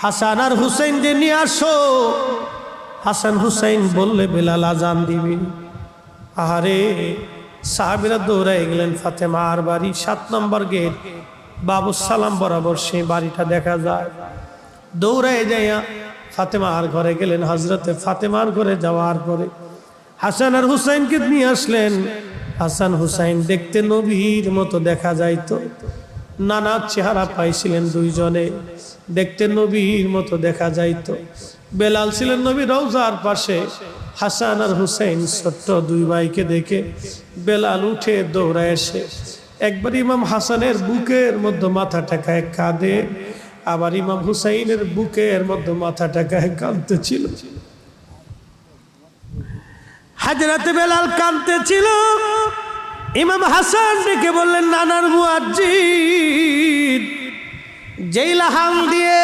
হাসান আর হুসাইন যে নিয়ে আসো। হাসান হুসাইন বললে বেলাল আজান দিবে। আহারে সাহাবীরা দৌড়াই গেলেন ফাতেমার বাড়ি, 7 নম্বর গেট, বাবু সালাম বরাবর সেই বাড়িটা দেখা যায়। দৌড়ায় যাইয়া ফাতেমার ঘরে গেলেন। হযরতে ফাতেমার ঘরে যাওয়ার পরে হাসান আর হুসাইনকে নিয়ে আসলেন। হাসান হুসাইন দেখতে নবীর মতো দেখা যাইতো, নানা চেহারা পাইছিলেন দুইজনে, দেখতে নবীর মতো দেখা যাইতো। বেলাল ছিলেন নবীর রওজার পাশে। হাসান আর হুসাইন ছোট্ট দুই ভাইকে দেখে বেলাল উঠে দৌড়ায় এসে একবার ইমাম হাসানের বুকের মধ্যে মাথা ঠেকায় কাঁদে, আবার ইমাম হুসাইনের বুকের মধ্যে মাথা ঠেকায় কাঁদতেছিল। হযরতে বেলাল কাঁদতেছিল। ইমাম হাসান ডেকে বললেন, নানার মুয়াজ্জিন, যেই লাহাম দিয়ে